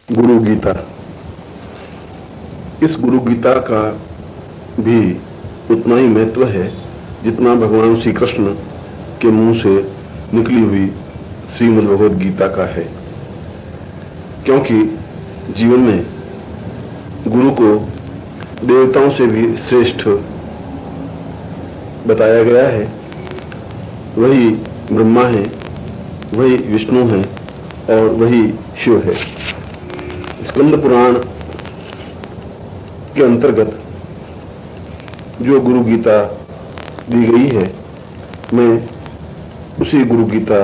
गुरु गीता। इस गुरु गीता का भी उतना ही महत्व है जितना भगवान श्री कृष्ण के मुंह से निकली हुई श्रीमद् भगवद गीता का है, क्योंकि जीवन में गुरु को देवताओं से भी श्रेष्ठ बताया गया है। वही ब्रह्मा है, वही विष्णु है और वही शिव है। स्कंद पुराण के अंतर्गत जो गुरु गीता दी गई है, मैं उसी गुरु गीता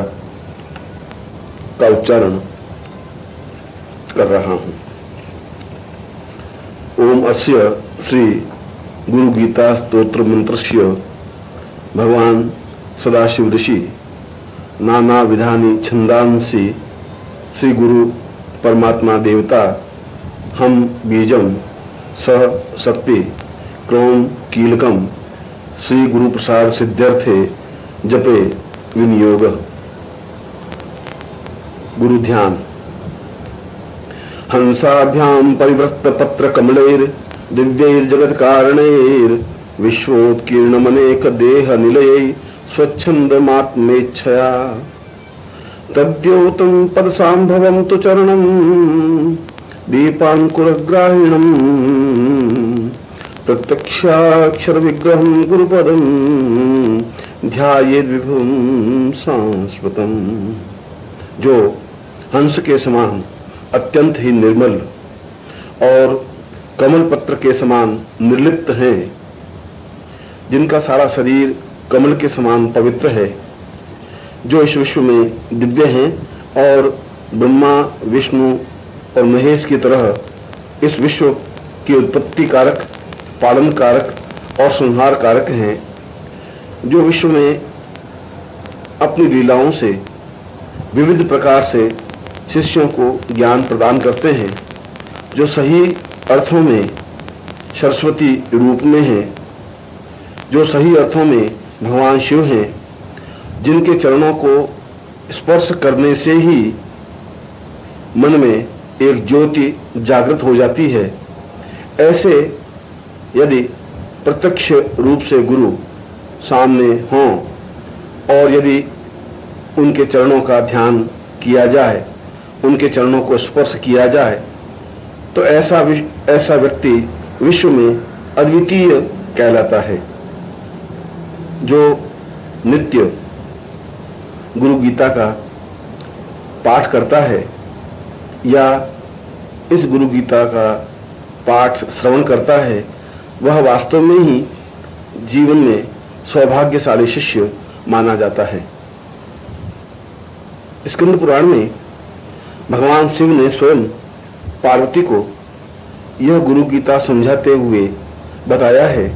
का उच्चारण कर रहा हूं। ओम अस्य श्री गुरु गीता स्तोत्र मंत्रस्य भगवान सदाशिव ऋषि नाना विधानी छंदांसी श्री गुरु परमात्मा देवता हम बीजम सह शक्ति क्रोम कीलकम श्री गुरु प्रसाद सिद्ध्यर्थे जपे विनियोग। गुरु ध्यान। हंसाभ्याम परिवृत्त पत्र कमलैर दिव्यैर जगत कारणैर विश्वोत्कीर्णमनेक देह निलयै स्वच्छंदमात्मेच्छया तद्योतं पदसाम्भवं तु चरणं दीपांकुरग्राहिणं प्रत्यक्षाक्षर विग्रहं गुरुपदं ध्यायेद् विभुं सांस्वतम्। जो हंस के समान अत्यंत ही निर्मल और कमल पत्र के समान निर्लिप्त हैं, जिनका सारा शरीर कमल के समान पवित्र है, जो इस विश्व में दिव्य हैं और ब्रह्मा विष्णु और महेश की तरह इस विश्व की उत्पत्ति कारक, पालन कारक और संहार कारक हैं, जो विश्व में अपनी लीलाओं से विविध प्रकार से शिष्यों को ज्ञान प्रदान करते हैं, जो सही अर्थों में सरस्वती रूप में हैं, जो सही अर्थों में भगवान शिव हैं, जिनके चरणों को स्पर्श करने से ही मन में एक ज्योति जागृत हो जाती है। ऐसे यदि प्रत्यक्ष रूप से गुरु सामने हों और यदि उनके चरणों का ध्यान किया जाए, उनके चरणों को स्पर्श किया जाए, तो ऐसा व्यक्ति विश्व में अद्वितीय कहलाता है। जो नित्य गुरु गीता का पाठ करता है या इस गुरु गीता का पाठ श्रवण करता है, वह वास्तव में ही जीवन में सौभाग्यशाली शिष्य माना जाता है। स्कंद पुराण में भगवान शिव ने स्वयं पार्वती को यह गुरु गीता समझाते हुए बताया है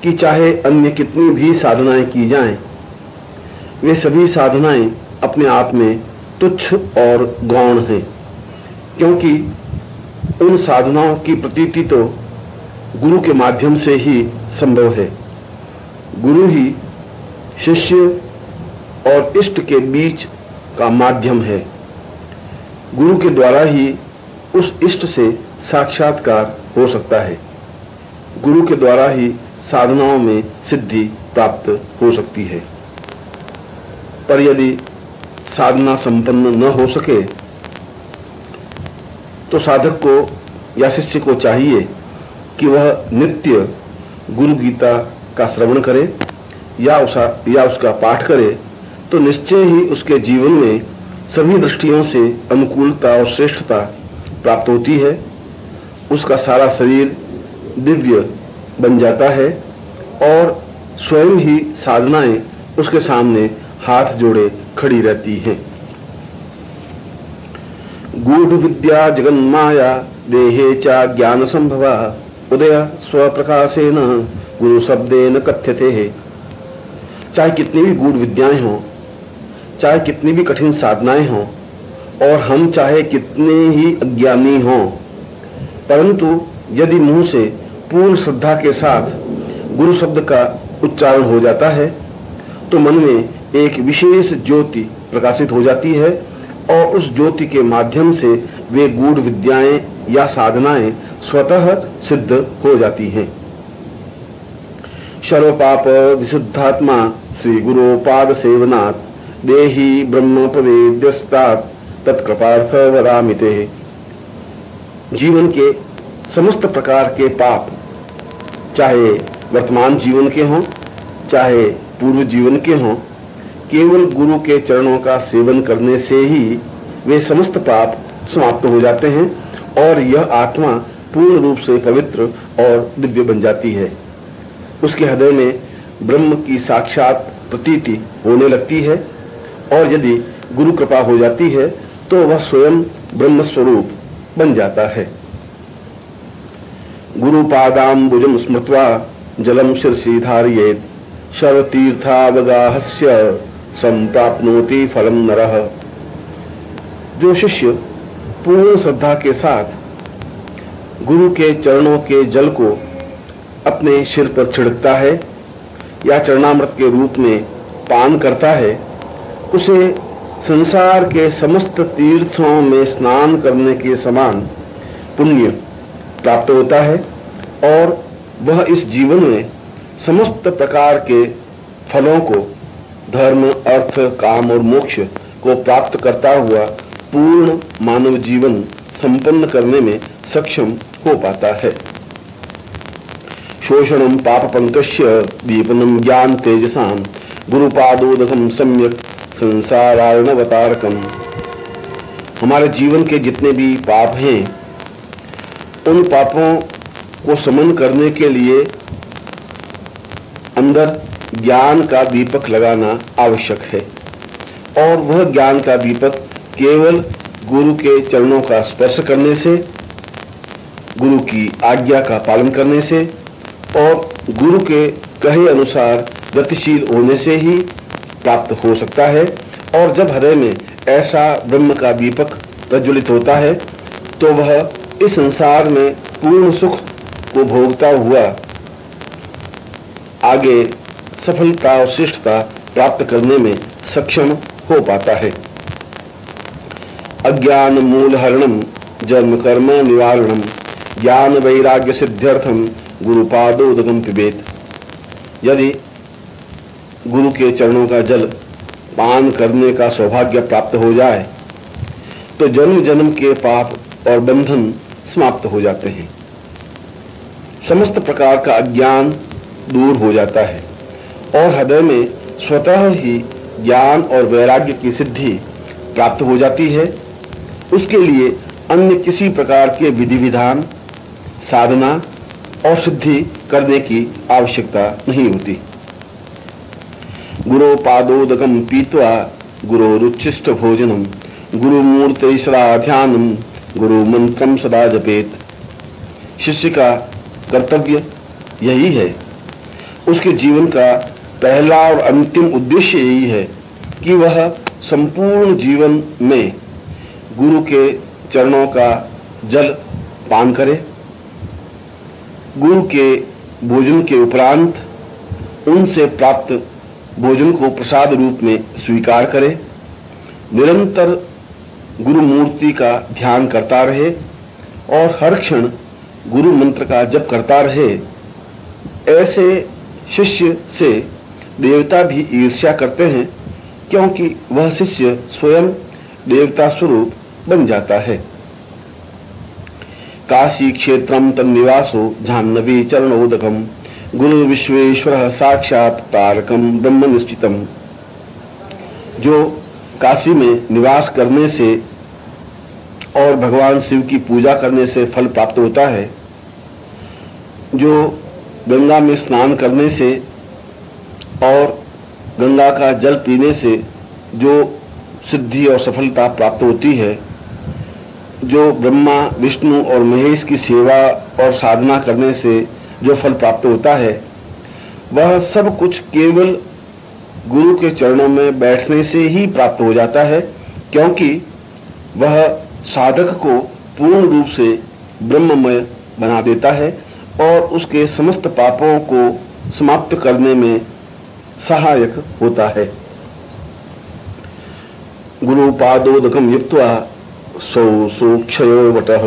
कि चाहे अन्य कितनी भी साधनाएं की जाएं, वे सभी साधनाएं अपने आप में तुच्छ और गौण हैं, क्योंकि उन साधनाओं की प्रतीति तो गुरु के माध्यम से ही संभव है। गुरु ही शिष्य और इष्ट के बीच का माध्यम है। गुरु के द्वारा ही उस इष्ट से साक्षात्कार हो सकता है। गुरु के द्वारा ही साधनाओं में सिद्धि प्राप्त हो सकती है। पर यदि साधना संपन्न न हो सके तो साधक को या शिष्य को चाहिए कि वह नित्य गुरु गीता का श्रवण करे या उसका पाठ करे, तो निश्चय ही उसके जीवन में सभी दृष्टियों से अनुकूलता और श्रेष्ठता प्राप्त होती है। उसका सारा शरीर दिव्य बन जाता है और स्वयं ही साधनाएं उसके सामने हाथ जोड़े खड़ी रहती हैं। गूढ़ विद्या जगन्माया देहे चा ज्ञान संभवा उदय स्वप्रकाशेन गुरु शब्देन कथ्यते है। चाहे कितनी भी गूढ़ विद्याएं हों, चाहे कितनी भी कठिन साधनाएं हों और हम चाहे कितने ही अज्ञानी हों, परंतु यदि मुंह से पूर्ण श्रद्धा के साथ गुरु शब्द का उच्चारण हो जाता है तो मन में एक विशेष ज्योति प्रकाशित हो जाती है और उस ज्योति के माध्यम से वे गूढ़ विद्याएं या साधनाएं स्वतः सिद्ध हो जाती हैं। सर्वपाप विशुद्धात्मा श्री गुरु पाद सेवनात् देहि ब्रह्म प्रवेद्यस्तात् तत्कृपार्थ वदामिते। जीवन के समस्त प्रकार के पाप, चाहे वर्तमान जीवन के हों चाहे पूर्व जीवन के हों, केवल गुरु के चरणों का सेवन करने से ही वे समस्त पाप समाप्त हो जाते हैं और यह आत्मा पूर्ण रूप से पवित्र और दिव्य बन जाती है। उसके हृदय में ब्रह्म की साक्षात प्रतीति होने लगती है और यदि गुरु कृपा हो जाती है तो वह स्वयं ब्रह्म स्वरूप बन जाता है। गुरु पादाम्बुजं स्मृत्वा जलम शिरसि धारयेत् सर्वतीर्थावगाहस्य संप्राप्नोति फलम नरः। जो शिष्य पूर्ण श्रद्धा के साथ गुरु के चरणों के जल को अपने सिर पर छिड़कता है या चरणामृत के रूप में पान करता है, उसे संसार के समस्त तीर्थों में स्नान करने के समान पुण्य प्राप्त होता है और वह इस जीवन में समस्त प्रकार के फलों को, धर्म, अर्थ, काम और मोक्ष को प्राप्त करता हुआ पूर्ण मानव जीवन संपन्न करने में सक्षम हो पाता है। शोषणम पाप पंकस्य दीपनम ज्ञान तेजसां गुरुपादोदकम सम्यक संसारार्णवतारकम। हमारे जीवन के जितने भी पाप हैं, उन पापों को समन करने के लिए अंदर ज्ञान का दीपक लगाना आवश्यक है और वह ज्ञान का दीपक केवल गुरु के चरणों का स्पर्श करने से, गुरु की आज्ञा का पालन करने से और गुरु के कहे अनुसार गतिशील होने से ही प्राप्त हो सकता है। और जब हृदय में ऐसा ब्रह्म का दीपक प्रज्वलित होता है तो वह इस संसार में पूर्ण सुख को भोगता हुआ आगे सफलता और श्रेष्ठता प्राप्त करने में सक्षम हो पाता है। अज्ञान मूल हरणम जन्म कर्म निवारणम ज्ञान वैराग्य सिद्ध्यर्थम गुरुपादोदकम पिबेत। यदि गुरु के चरणों का जल पान करने का सौभाग्य प्राप्त हो जाए तो जन्म जन्म के पाप और बंधन समाप्त हो जाते हैं। समस्त प्रकार का अज्ञान दूर हो जाता है और हृदय में स्वतः ही ज्ञान और वैराग्य की सिद्धि प्राप्त हो जाती है। उसके लिए अन्य किसी प्रकार के विधि विधान, साधना और सिद्धि करने की आवश्यकता नहीं होती। गुरो पादोदकम पीत्वा गुरोरुच्छिष्ट भोजनम गुरुमूर्ते सदा ध्यानम गुरु मंत्रम सदा जपेत। शिष्य का कर्तव्य यही है, उसके जीवन का पहला और अंतिम उद्देश्य यही है कि वह संपूर्ण जीवन में गुरु के चरणों का जल पान करे, गुरु के भोजन के उपरांत उनसे प्राप्त भोजन को प्रसाद रूप में स्वीकार करे, निरंतर गुरु मूर्ति का ध्यान करता रहे और हर क्षण गुरु मंत्र का जप करता रहे। ऐसे शिष्य से देवता भी ईर्ष्या करते हैं क्योंकि वह शिष्य स्वयं देवता स्वरूप बन जाता है। काशी क्षेत्रम तन्निवासो जाह्नवी चरणोदकम गुरु विश्वेश्वर साक्षात तारकम ब्रह्म निश्चितम। जो काशी में निवास करने से और भगवान शिव की पूजा करने से फल प्राप्त होता है, जो गंगा में स्नान करने से और गंगा का जल पीने से जो सिद्धि और सफलता प्राप्त होती है, जो ब्रह्मा विष्णु और महेश की सेवा और साधना करने से जो फल प्राप्त होता है, वह सब कुछ केवल गुरु के चरणों में बैठने से ही प्राप्त हो जाता है, क्योंकि वह साधक को पूर्ण रूप से ब्रह्ममय बना देता है और उसके समस्त पापों को समाप्त करने में सहायक होता है। गुरु पादोदकम युक्त्वा सौ सूक्षयो वटः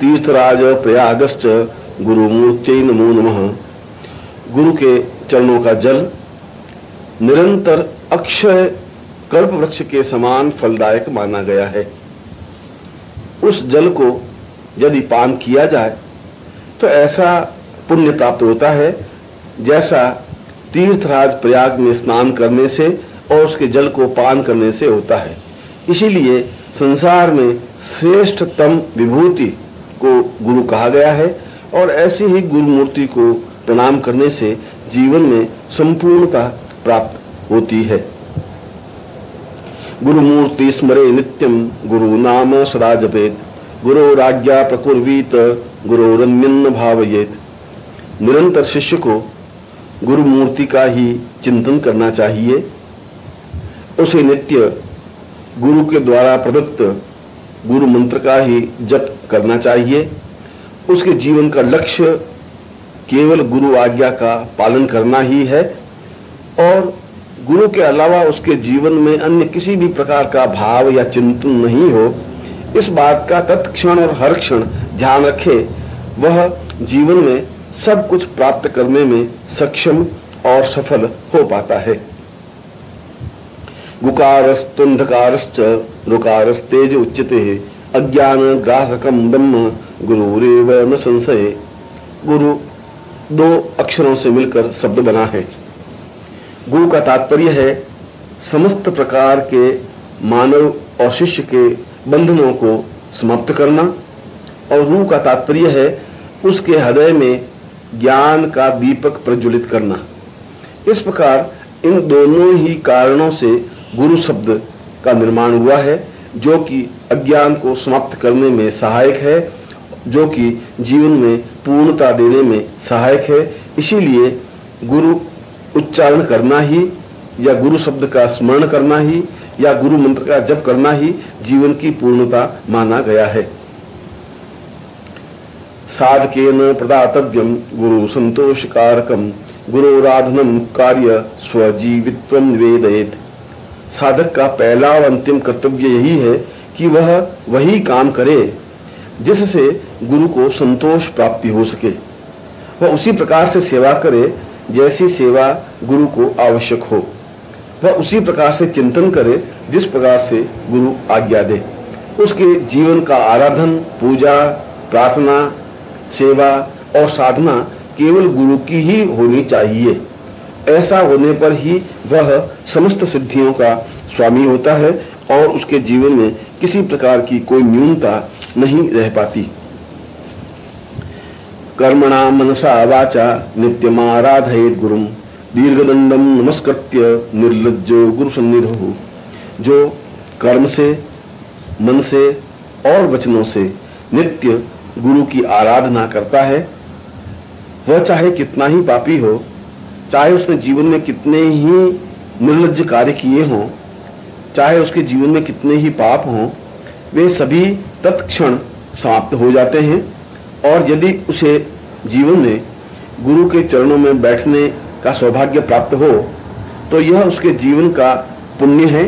तीर्थराज प्रयागश्च गुरुमूर्त्यै नमो नमः। गुरु के चरणों का जल निरंतर अक्षय कल्प वृक्ष के समान फलदायक माना गया है। उस जल को यदि पान किया जाए तो ऐसा पुण्य प्राप्त होता है जैसा तीर्थराज प्रयाग में स्नान करने से और उसके जल को पान करने से होता है। इसीलिए संसार में श्रेष्ठतम विभूति को गुरु कहा गया है और ऐसी ही गुरु मूर्ति को प्रणाम करने से जीवन में संपूर्णता प्राप्त होती है। गुरु मूर्ति स्मरे नित्यम गुरु नाम सदा जपेत गुरोराज्ञा प्रकुर्वीत गुरोरन्यन्न भावयेत। निरंतर शिष्य को गुरु मूर्ति का ही चिंतन करना चाहिए। उसे नित्य गुरु के द्वारा प्रदत्त गुरु मंत्र का ही जप करना चाहिए। उसके जीवन का लक्ष्य केवल गुरु आज्ञा का पालन करना ही है और गुरु के अलावा उसके जीवन में अन्य किसी भी प्रकार का भाव या चिंतन नहीं हो, इस बात का तत्क्षण और हर क्षण ध्यान रखे। वह जीवन में सब कुछ प्राप्त करने में सक्षम और सफल हो पाता है। गुकारस्तुंधकारश्च रुकारस्तेज उच्यते अज्ञान ग्रासकम ब्रह्म गुरुरेव न संशय। गुरु दो अक्षरों से मिलकर शब्द बना है। गुरु का तात्पर्य है समस्त प्रकार के मानव और शिष्य के बंधनों को समाप्त करना और रू का तात्पर्य है उसके हृदय में ज्ञान का दीपक प्रज्वलित करना। इस प्रकार इन दोनों ही कारणों से गुरु शब्द का निर्माण हुआ है, जो कि अज्ञान को समाप्त करने में सहायक है, जो कि जीवन में पूर्णता देने में सहायक है। इसीलिए गुरु उच्चारण करना ही या गुरु शब्द का स्मरण करना ही या गुरु मंत्र का जप करना ही जीवन की पूर्णता माना गया है। साधकेन प्रदातव्यम गुरु संतोषकारकम गुरुराधनम कार्य स्वजीवित्वम निवेदयेत। साधक का पहला और अंतिम कर्तव्य यही है कि वह वही काम करे जिससे गुरु को संतोष प्राप्ति हो सके। वह उसी प्रकार से सेवा करे जैसी सेवा गुरु को आवश्यक हो। वह उसी प्रकार से चिंतन करे जिस प्रकार से गुरु आज्ञा दे। उसके जीवन का आराधन, पूजा, प्रार्थना, सेवा और साधना केवल गुरु की ही होनी चाहिए। ऐसा होने पर ही वह समस्त सिद्धियों का स्वामी होता है और उसके जीवन में किसी प्रकार की कोई न्यूनता नहीं रह पाती। कर्मणा मनसा वाचा नित्यमाराधयेत् गुरुम दीर्घदंडम नमस्कृत्य निर्लज्जो गुरु सन्निधौ। जो कर्म से, मन से और वचनों से नित्य गुरु की आराधना करता है, वह चाहे कितना ही पापी हो, चाहे उसने जीवन में कितने ही निर्लज्ज कार्य किए हों, चाहे उसके जीवन में कितने ही पाप हों, वे सभी तत्क्षण समाप्त हो जाते हैं। और यदि उसे जीवन में गुरु के चरणों में बैठने का सौभाग्य प्राप्त हो तो यह उसके जीवन का पुण्य है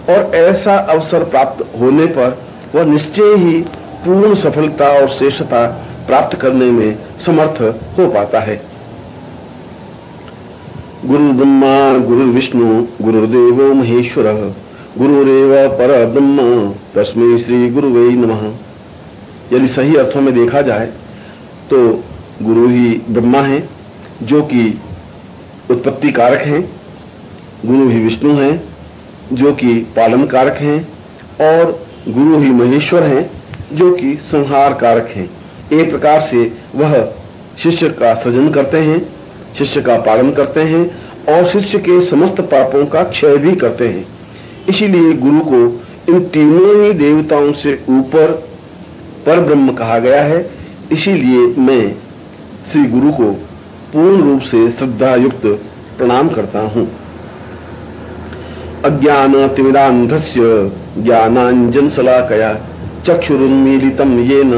और ऐसा अवसर प्राप्त होने पर वह निश्चय ही पूर्ण सफलता और श्रेष्ठता प्राप्त करने में समर्थ हो पाता है। गुरु ब्रह्मा गुरु विष्णु गुरुदेवो महेश्वरः गुरुरेव परब्रह्म तस्मै श्री गुरुवे नमः। यदि सही अर्थों में देखा जाए तो गुरु ही ब्रह्मा है जो कि उत्पत्ति कारक हैं, गुरु ही विष्णु हैं जो कि पालन कारक हैं और गुरु ही महेश्वर हैं जो कि संहार कारक हैं। एक प्रकार से वह शिष्य का सृजन करते हैं, शिष्य का पालन करते हैं और शिष्य के समस्त पापों का क्षय भी करते हैं। इसीलिए गुरु को इन तीनों ही देवताओं से ऊपर परब्रह्म कहा गया है। इसीलिए मैं श्री गुरु को पूर्ण रूप से श्रद्धा युक्त प्रणाम करता हूँ। अज्ञानतिमिरान्धस्य ज्ञानाञ्जनशलाकया चक्षुरुन्मीलितं येन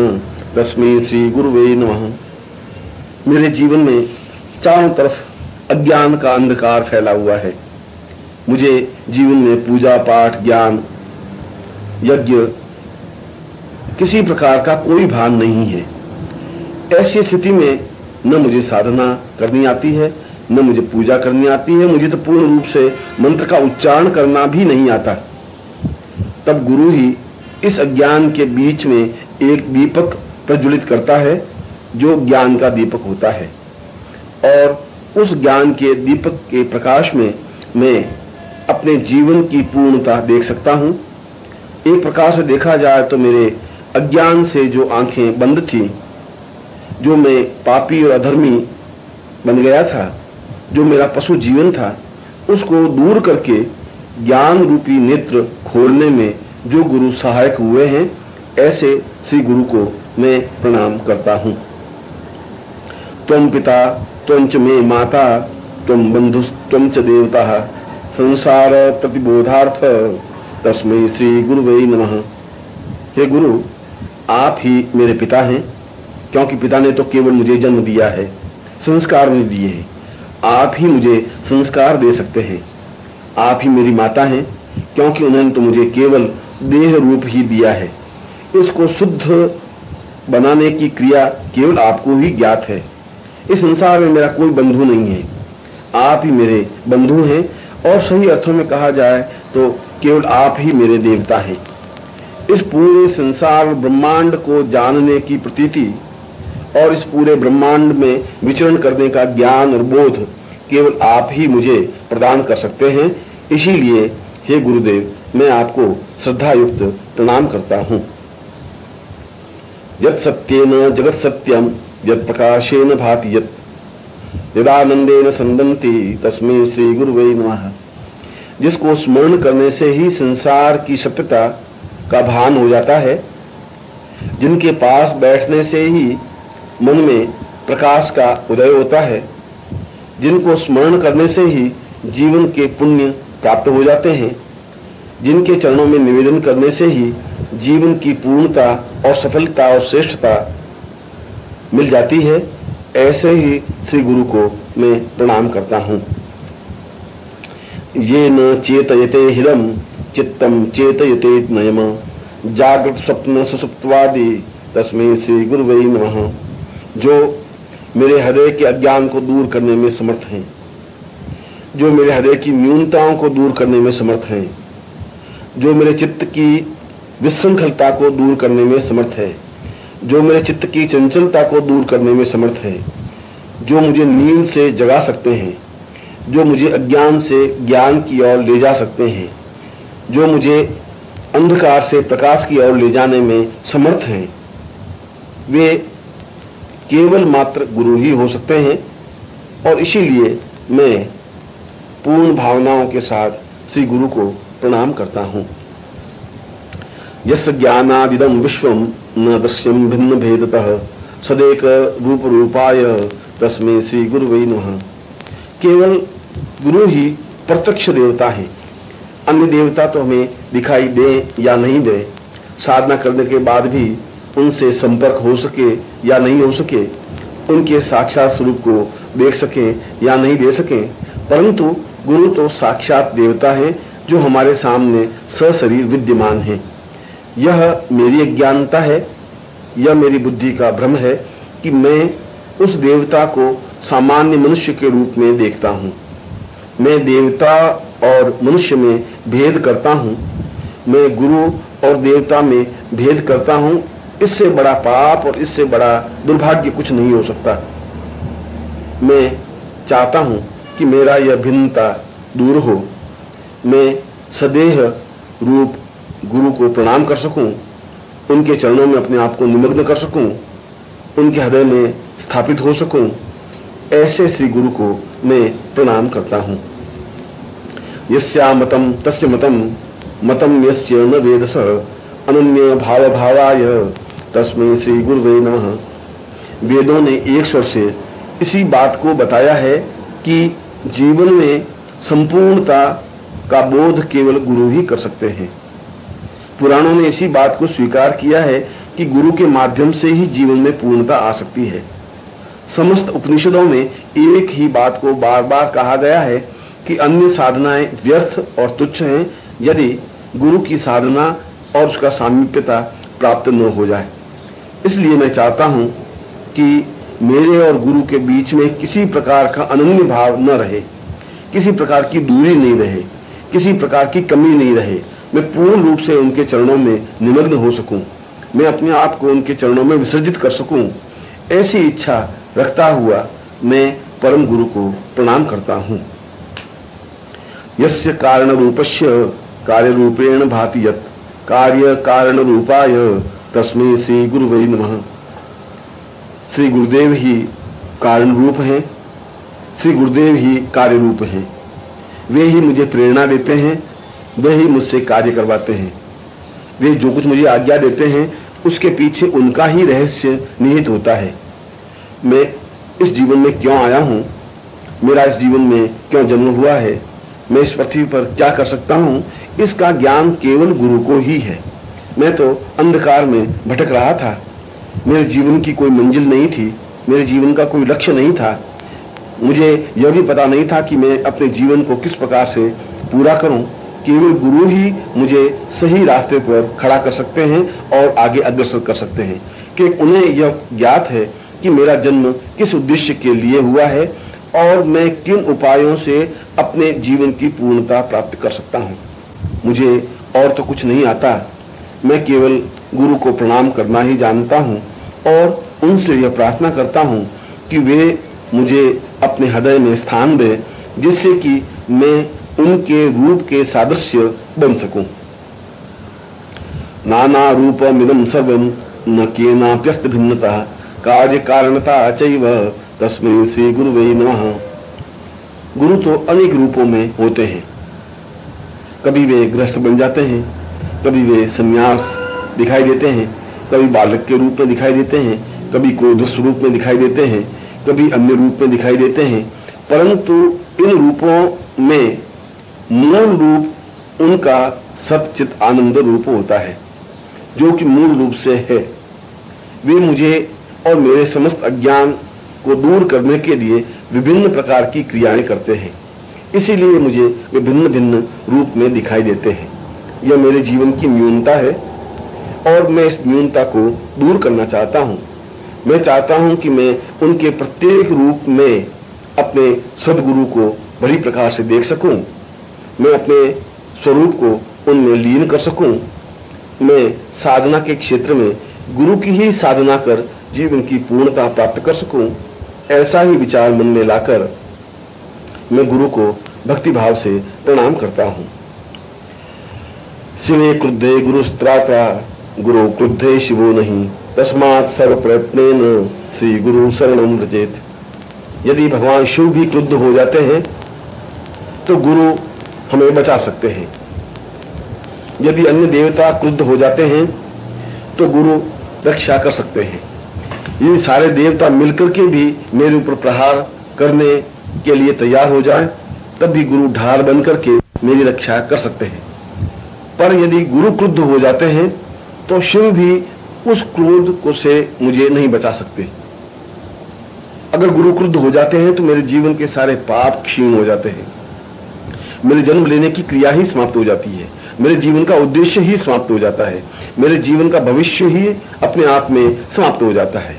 तस्मै श्री गुरुवे नमः। मेरे जीवन में चारों तरफ अज्ञान का अंधकार फैला हुआ है। मुझे जीवन में पूजा पाठ, ज्ञान, यज्ञ किसी प्रकार का कोई भान नहीं है। ऐसी स्थिति में न मुझे साधना करनी आती है, न मुझे पूजा करनी आती है, मुझे तो पूर्ण रूप से मंत्र का उच्चारण करना भी नहीं आता। तब गुरु ही इस अज्ञान के बीच में एक दीपक प्रज्वलित करता है जो ज्ञान का दीपक होता है, और उस ज्ञान के दीपक के प्रकाश में मैं अपने जीवन की पूर्णता देख सकता हूँ। एक प्रकार से देखा जाए तो मेरे अज्ञान से जो आंखें बंद थी, जो मैं पापी और अधर्मी बन गया था, जो मेरा पशु जीवन था, उसको दूर करके ज्ञान रूपी नेत्र खोलने में जो गुरु सहायक हुए हैं, ऐसे श्री गुरु को मैं प्रणाम करता हूँ। त्वं पिता त्वं च मे माता त्वं बंधुस्त्वं च देवता संसार प्रतिबोधार्थ तस्मै श्री गुरुवे नमः। हे गुरु, आप ही मेरे पिता हैं, क्योंकि पिता ने तो केवल मुझे जन्म दिया है, संस्कार नहीं दिए हैं। आप ही मुझे संस्कार दे सकते हैं। आप ही मेरी माता हैं, क्योंकि उन्होंने तो मुझे केवल देह रूप ही दिया है। इसको शुद्ध बनाने की क्रिया केवल आपको ही ज्ञात है। इस संसार में मेरा कोई बंधु नहीं है, आप ही मेरे बंधु हैं, और सही अर्थों में कहा जाए तो केवल आप ही मेरे देवता हैं। इस पूरे संसार ब्रह्मांड को जानने की प्रतीति और इस पूरे ब्रह्मांड में विचरण करने का ज्ञान और बोध केवल आप ही मुझे प्रदान कर सकते हैं। इसीलिए हे गुरुदेव, मैं आपको श्रद्धायुक्त प्रणाम करता हूँ। यत् सत्येन जगत सत्यम यत् प्रकाशेन भाति यत् यदानंदेन संदन्ति तस्मै श्री गुरुवे नमः। जिसको स्मरण करने से ही संसार की सत्यता का भान हो जाता है, जिनके पास बैठने से ही मन में प्रकाश का उदय होता है, जिनको स्मरण करने से ही जीवन के पुण्य प्राप्त हो जाते हैं, जिनके चरणों में निवेदन करने से ही जीवन की पूर्णता और सफलता और श्रेष्ठता मिल जाती है, ऐसे ही श्री गुरु को मैं प्रणाम करता हूँ। ये न चेतयते हिदम चित्तम चेतयते नयम जागृत स्वप्न सुसुप्तवादि तस्मै श्री गुरुवे नमः। जो मेरे हृदय के अज्ञान को दूर करने में समर्थ हैं, जो मेरे हृदय की न्यूनताओं को दूर करने में समर्थ हैं, जो मेरे चित्त की विशृंखलता को दूर करने में समर्थ है, जो मेरे चित्त की चंचलता को दूर करने में समर्थ है, जो मुझे नींद से जगा सकते हैं, जो मुझे अज्ञान से ज्ञान की ओर ले जा सकते हैं, जो मुझे अंधकार से प्रकाश की ओर ले जाने में समर्थ हैं, वे केवल मात्र गुरु ही हो सकते हैं। और इसीलिए मैं पूर्ण भावनाओं के साथ श्री गुरु को प्रणाम करता हूँ। यस्य ज्ञानादिदं विश्वं न दृश्यं भिन्न भेदतः सदेक रूप रूपाय तस्मै श्री गुरुवे नमः। केवल गुरु ही प्रत्यक्ष देवता है। अन्य देवता तो हमें दिखाई दे या नहीं दे, साधना करने के बाद भी उनसे संपर्क हो सके या नहीं हो सके, उनके साक्षात स्वरूप को देख सके या नहीं दे सके, परंतु गुरु तो साक्षात देवता है जो हमारे सामने सशरीर विद्यमान है। यह मेरी अज्ञानता है, यह मेरी बुद्धि का भ्रम है कि मैं उस देवता को सामान्य मनुष्य के रूप में देखता हूँ। मैं देवता और मनुष्य में भेद करता हूँ, मैं गुरु और देवता में भेद करता हूँ। इससे बड़ा पाप और इससे बड़ा दुर्भाग्य कुछ नहीं हो सकता। मैं चाहता हूँ कि मेरा यह भिन्नता दूर हो, मैं सदेह रूप गुरु को प्रणाम कर सकूं, उनके चरणों में अपने आप को निमग्न कर सकूं, उनके हृदय में स्थापित हो सकूं, ऐसे श्री गुरु को मैं प्रणाम करता हूँ। यस्या मतम तस्य मतम मतम यस्य न वेदसः अनन्य भाव भावाय तस्मै श्री गुरुवे नमः। वेदों ने एक स्वर से इसी बात को बताया है कि जीवन में संपूर्णता का बोध केवल गुरु ही कर सकते हैं। पुराणों ने इसी बात को स्वीकार किया है कि गुरु के माध्यम से ही जीवन में पूर्णता आ सकती है। समस्त उपनिषदों में एक ही बात को बार बार कहा गया है कि अन्य साधनाएं व्यर्थ और तुच्छ हैं यदि गुरु की साधना और उसका सामीप्यता प्राप्त न हो जाए। इसलिए मैं चाहता हूं कि मेरे और गुरु के बीच में किसी प्रकार का अनन्य भाव न रहे, किसी प्रकार की दूरी नहीं रहे, किसी प्रकार की कमी नहीं रहे। मैं पूर्ण रूप से उनके चरणों में निमग्न हो सकूं, मैं अपने आप को उनके चरणों में विसर्जित कर सकूं। ऐसी इच्छा रखता हुआ मैं परम गुरु को प्रणाम करता हूं। यस्य कारण रूपस्य कार्य रूपेण भाति यत् कार्य कारण रूपाय तस्मै श्री गुरुवे नमः। श्री गुरुदेव ही कारण रूप हैं, श्री गुरुदेव ही कार्य रूप हैं। वे ही मुझे प्रेरणा देते हैं, वे ही मुझसे कार्य करवाते हैं। वे जो कुछ मुझे आज्ञा देते हैं उसके पीछे उनका ही रहस्य निहित होता है। मैं इस जीवन में क्यों आया हूँ, मेरा इस जीवन में क्यों जन्म हुआ है, मैं इस पृथ्वी पर क्या कर सकता हूँ, इसका ज्ञान केवल गुरु को ही है। मैं तो अंधकार में भटक रहा था, मेरे जीवन की कोई मंजिल नहीं थी, मेरे जीवन का कोई लक्ष्य नहीं था। मुझे यह भी पता नहीं था कि मैं अपने जीवन को किस प्रकार से पूरा करूं। केवल गुरु ही मुझे सही रास्ते पर खड़ा कर सकते हैं और आगे अग्रसर कर सकते हैं कि उन्हें यह ज्ञात है कि मेरा जन्म किस उद्देश्य के लिए हुआ है और मैं किन उपायों से अपने जीवन की पूर्णता प्राप्त कर सकता हूं। मुझे और तो कुछ नहीं आता, मैं केवल गुरु को प्रणाम करना ही जानता हूं और उनसे यह प्रार्थना करता हूं कि वे मुझे अपने हृदय में स्थान दे, जिससे कि मैं उनके रूप के सादृश्य बन सकूं। नाना रूपमिदं सर्वं न केनाप्यस्त भिन्नता कार्य कारणता चैव तस्मै श्री गुरुवे नमः। गुरु तो अनेक रूपों में होते हैं। कभी वे गृहस्थ बन जाते हैं, कभी वे संन्यास दिखाई देते हैं, कभी बालक के रूप में दिखाई देते हैं, कभी क्रोध स्वरूप में दिखाई देते हैं, कभी अन्य रूप में दिखाई देते हैं। परंतु इन रूपों में मूल रूप उनका सच्चित आनंद रूप होता है, जो कि मूल रूप से है। वे मुझे और मेरे समस्त अज्ञान को दूर करने के लिए विभिन्न प्रकार की क्रियाएं करते हैं, इसीलिए मुझे वे भिन्न भिन्न रूप में दिखाई देते हैं। यह मेरे जीवन की न्यूनता है और मैं इस न्यूनता को दूर करना चाहता हूँ। मैं चाहता हूँ कि मैं उनके प्रत्येक रूप में अपने सद्गुरु को बड़ी प्रकार से देख सकूं, मैं अपने स्वरूप को उनमें लीन कर सकूं, मैं साधना के क्षेत्र में गुरु की ही साधना कर जीवन की पूर्णता प्राप्त कर सकूं। ऐसा ही विचार मन में लाकर मैं गुरु को भक्ति भाव से प्रणाम करता हूँ। शिवे क्रुद्धे गुरुस्त्राता गुरु क्रुद्धे शिवो नहीं तस्मात् सर्व प्रयत्नेन श्री गुरु शरणं व्रजेत। यदि भगवान शिव भी क्रुद्ध हो जाते हैं तो गुरु हमें बचा सकते हैं। यदि अन्य देवता क्रुद्ध हो जाते हैं तो गुरु रक्षा कर सकते हैं। ये सारे देवता मिलकर के भी मेरे ऊपर प्रहार करने के लिए तैयार हो जाएं, तब भी गुरु ढाल बन करके मेरी रक्षा कर सकते हैं। पर यदि गुरु क्रुद्ध हो जाते हैं तो शिव भी उस क्रोध को से मुझे नहीं बचा सकते। अगर गुरु क्रुद्ध हो जाते हैं तो मेरे जीवन के सारे पाप क्षीण हो जाते हैं, मेरे जन्म लेने की क्रिया ही समाप्त हो जाती है, मेरे जीवन का उद्देश्य ही समाप्त हो जाता है, मेरे जीवन का भविष्य ही अपने आप में समाप्त हो जाता है।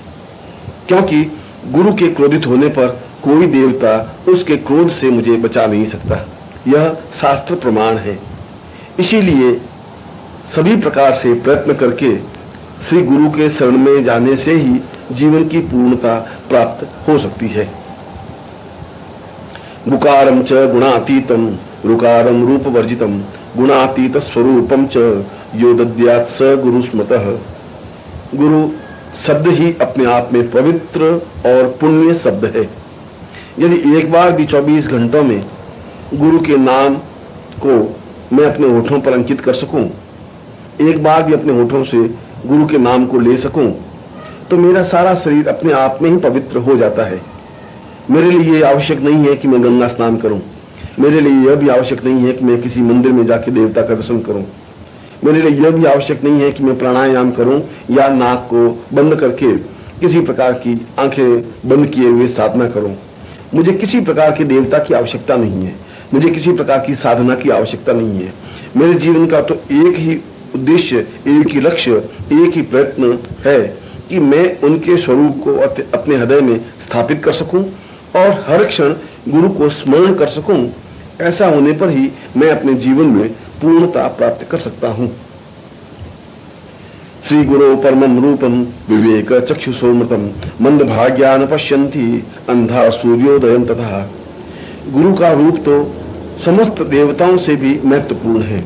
क्योंकि गुरु के क्रोधित होने पर कोई देवता उसके क्रोध से मुझे बचा नहीं सकता, यह शास्त्र प्रमाण है। इसीलिए सभी प्रकार से प्रयत्न करके श्री गुरु के शरण में जाने से ही जीवन की पूर्णता प्राप्त हो सकती है। गुकारम च गुणातीतम रुकारम रूप वर्जितम गुणातीत स्वरूपम च यो दद्यात् स गुरु स्मृतः। गुरु शब्द ही अपने आप में पवित्र और पुण्य शब्द है। यदि एक बार भी 24 घंटों में गुरु के नाम को मैं अपने होठों पर अंकित कर सकूं, एक बार भी अपने होठों से गुरु के नाम को ले सकूं, तो मेरा सारा शरीर अपने आप में ही पवित्र हो जाता है। मेरे लिए आवश्यक नहीं है कि मैं गंगा स्नान करूं, मेरे लिए यह भी आवश्यक नहीं है कि मैं किसी मंदिर में जाके देवता का दर्शन करूं, मेरे लिए यह भी आवश्यक नहीं है कि मैं प्राणायाम करूं या नाक को बंद करके किसी प्रकार की आंखें बंद किए हुए साधना करूं। मुझे किसी प्रकार के देवता की आवश्यकता नहीं है, मुझे किसी प्रकार की साधना की आवश्यकता नहीं है। मेरे जीवन का तो एक ही उद्देश्य, एक ही लक्ष्य एक ही प्रयत्न है कि मैं उनके स्वरूप को अपने हृदय में स्थापित कर सकूं और हर क्षण गुरु को स्मरण कर सकूं। ऐसा होने पर ही मैं अपने जीवन में पूर्णता प्राप्त कर सकता हूं। श्री गुरो परमं रूपम विवेक चक्षुषोमृतम मंद भाग्या न पश्यन्ति अंधा सूर्योदयं तथा। गुरु का रूप तो समस्त देवताओं से भी महत्वपूर्ण है।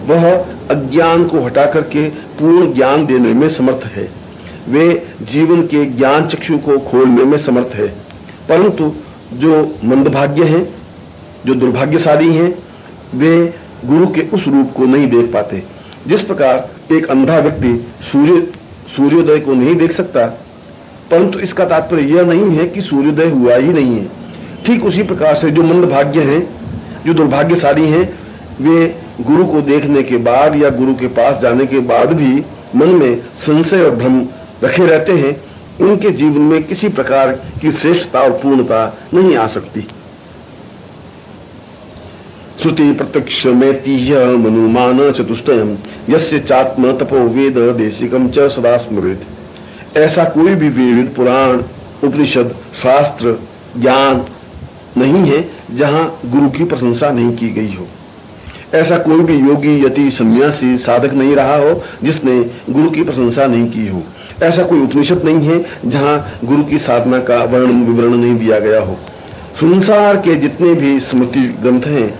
वह अज्ञान को हटा करके पूर्ण ज्ञान देने में समर्थ है। वे जीवन के ज्ञान चक्षु को खोलने में समर्थ है। परंतु जो मंदभाग्य हैं, जो दुर्भाग्यशाली हैं, वे गुरु के उस रूप को नहीं देख पाते। जिस प्रकार एक अंधा व्यक्ति सूर्योदय को नहीं देख सकता, परंतु इसका तात्पर्य यह नहीं है कि सूर्योदय हुआ ही नहीं है। ठीक उसी प्रकार से जो मंदभाग्य हैं, जो दुर्भाग्यशाली हैं, वे गुरु को देखने के बाद या गुरु के पास जाने के बाद भी मन में संशय और भ्रम रखे रहते हैं। उनके जीवन में किसी प्रकार की श्रेष्ठता और पूर्णता नहीं आ सकती। श्रुति प्रत्यक्ष मैतीह मनुमान चतुष्टयम यस्य चात्म तपो वेद देशिकम च सदा स्मृत। ऐसा कोई भी वेद, पुराण, उपनिषद, शास्त्र, ज्ञान नहीं है जहां गुरु की प्रशंसा नहीं की गई हो। ऐसा कोई भी योगी, यति, सन्यासी, साधक नहीं रहा हो जिसने गुरु की प्रशंसा नहीं की हो। ऐसा कोई उपनिषद नहीं है जहां गुरु की साधना का वर्णन विवरण नहीं दिया गया हो। संसार के जितने भी स्मृति ग्रंथ हैं,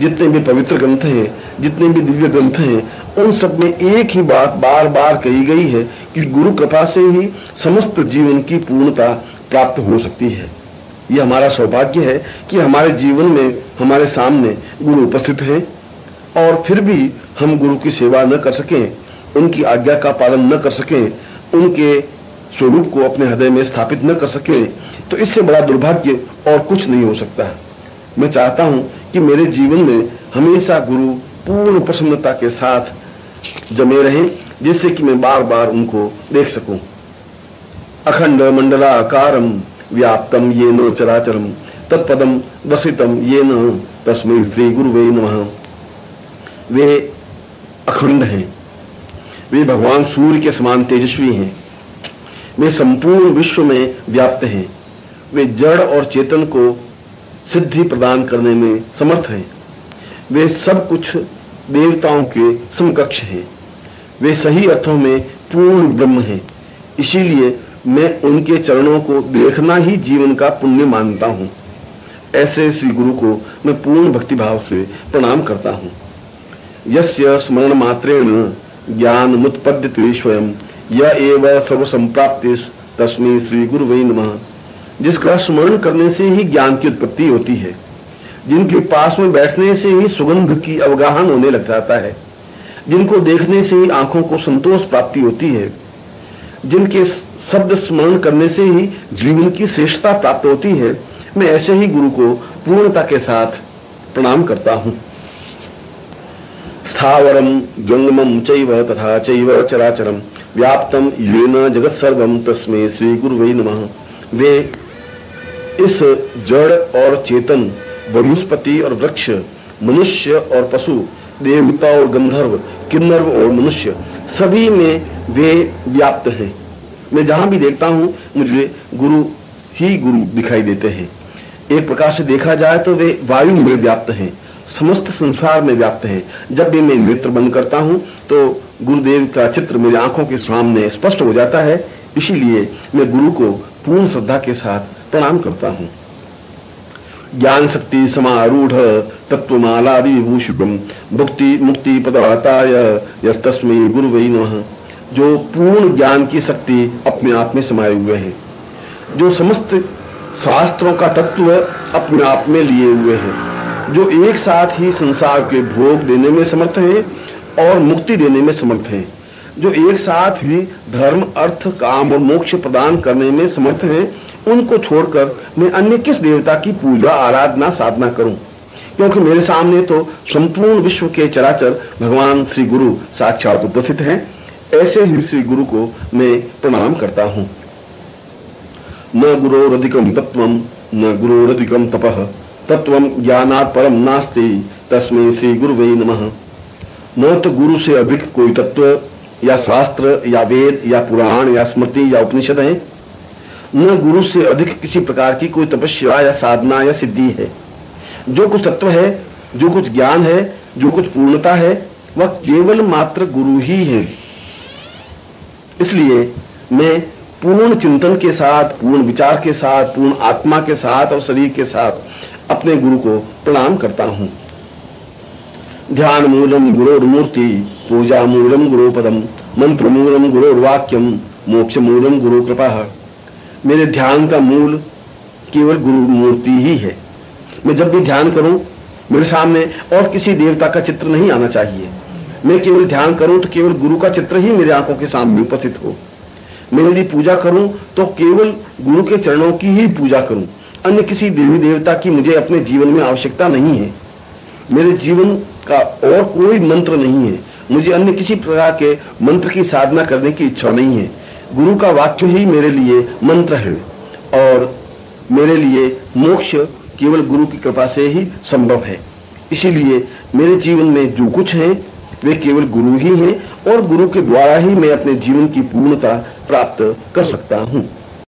जितने भी पवित्र ग्रंथ हैं, जितने भी दिव्य ग्रंथ हैं, उन सब में एक ही बात बार बार कही गई है कि गुरु कृपा से ही समस्त जीवन की पूर्णता प्राप्त हो सकती है। यह हमारा सौभाग्य है कि हमारे जीवन में हमारे सामने गुरु उपस्थित हैं और फिर भी हम गुरु की सेवा न कर सकें, उनकी आज्ञा का पालन न कर सकें, उनके स्वरूप को अपने हृदय में स्थापित न कर सकें, तो इससे बड़ा दुर्भाग्य और कुछ नहीं हो सकता। मैं चाहता हूं कि मेरे जीवन में हमेशा गुरु पूर्ण प्रसन्नता के साथ जमे रहें, जिससे कि मैं बार बार उनको देख सकूं। अखंड मंडलाकारम व्याप्तम येन चराचरम तत्पदम दर्शितम येन तस्मै श्री गुरुवे नमः। वे अखंड हैं, वे भगवान सूर्य के समान तेजस्वी हैं, वे संपूर्ण विश्व में व्याप्त हैं, वे जड़ और चेतन को सिद्धि प्रदान करने में समर्थ हैं, वे सब कुछ देवताओं के समकक्ष हैं, वे सही अर्थों में पूर्ण ब्रह्म हैं। इसीलिए मैं उनके चरणों को देखना ही जीवन का पुण्य मानता हूँ। ऐसे श्री गुरु को मैं पूर्ण भक्तिभाव से प्रणाम करता हूँ। यस्य स्मरण मात्रेण ज्ञान मुत्पद्यते स्वयं य एव सर्व संप्राप्तिस् तस्मै श्री गुरुवे नमः। जिसका स्मरण करने से ही ज्ञान की उत्पत्ति होती है, जिनके पास में बैठने से ही सुगंध की अवगाहन होने लग जाता है, जिनको देखने से ही आंखों को संतोष प्राप्ति होती है, जिनके शब्द स्मरण करने से ही जीवन की श्रेष्ठता प्राप्त होती है, मैं ऐसे ही गुरु को पूर्णता के साथ प्रणाम करता हूँ। स्थावरम जंगमम चैव तथा चैव चराचरम व्याप्तम येन जगत सर्वम तस्मै श्री गुरुवे नमः। वे इस जड़ और चेतन, वनस्पति और वृक्ष, मनुष्य और पशु, देवता और गंधर्व, किन्नर और मनुष्य, सभी में वे व्याप्त हैं। मैं जहां भी देखता हूं मुझे गुरु ही गुरु दिखाई देते हैं। एक प्रकार से देखा जाए तो वे वायु में व्याप्त हैं, समस्त संसार में व्याप्त हैं। जब भी मैं नेत्र बंद करता हूं तो गुरुदेव का चित्र मेरी आंखों के सामने स्पष्ट हो जाता है। इसीलिए मैं गुरु को पूर्ण श्रद्धा के साथ प्रणाम करता हूँ। ज्ञान शक्ति समारूढ़ तत्वमाला विभूषितम भुक्ति मुक्ति पदाताय यस्तस्मै गुरुवे नमः। जो पूर्ण ज्ञान की शक्ति अपने आप में समाये हुए हैं, जो समस्त शास्त्रों का तत्व अपने आप में लिए हुए हैं, जो एक साथ ही संसार के भोग देने में समर्थ हैं और मुक्ति देने में समर्थ हैं, जो एक साथ ही धर्म, अर्थ, काम और मोक्ष प्रदान करने में समर्थ हैं, उनको छोड़कर मैं अन्य किस देवता की पूजा, आराधना, साधना करूं? क्योंकि मेरे सामने तो संपूर्ण विश्व के चराचर भगवान श्री गुरु साक्षात उपस्थित हैं। ऐसे ही श्री गुरु को मैं प्रणाम करता हूं। न गुरोरधिकम तत्वम न गुरोरधिकम तपः तत्वम ज्ञानात् परम नास्ति तस्मै श्री गुरुवे नमः। न तो गुरु से अधिक कोई तत्व, या शास्त्र या वेद या पुराण या स्मृति या उपनिषद हैं, न गुरु से अधिक किसी प्रकार की कोई तपस्या या साधना या सिद्धि है। जो कुछ तत्व है, जो कुछ ज्ञान है, जो कुछ पूर्णता है, वह केवल मात्र गुरु ही है। इसलिए मैं पूर्ण चिंतन के साथ, पूर्ण विचार के साथ, पूर्ण आत्मा के साथ और शरीर के साथ अपने गुरु को प्रणाम करता हूं। ध्यान मूलम गुरोर्मूर्ति, पूजा मूलम गुरुपदम, मंत्र मूलम गुरोर्वाक्यम, मोक्ष मूलम गुरु कृपा। मेरे ध्यान का मूल केवल गुरु मूर्ति ही है। मैं जब भी ध्यान करूं, मेरे सामने और किसी देवता का चित्र नहीं आना चाहिए। मैं केवल ध्यान करूं तो केवल गुरु का चित्र ही मेरे आंखों के सामने उपस्थित हो। मैं यदि पूजा करूं तो केवल गुरु के चरणों की ही पूजा करूं। अन्य किसी देवी देवता की मुझे अपने जीवन में आवश्यकता नहीं है। मेरे जीवन का और कोई मंत्र नहीं है। मुझे अन्य किसी प्रकार के मंत्र की साधना करने की इच्छा नहीं है। गुरु का वाक्य ही मेरे लिए मंत्र है और मेरे लिए मोक्ष केवल गुरु की कृपा से ही संभव है। इसीलिए मेरे जीवन में जो कुछ है वे केवल गुरु ही हैं और गुरु के द्वारा ही मैं अपने जीवन की पूर्णता प्राप्त कर सकता हूँ।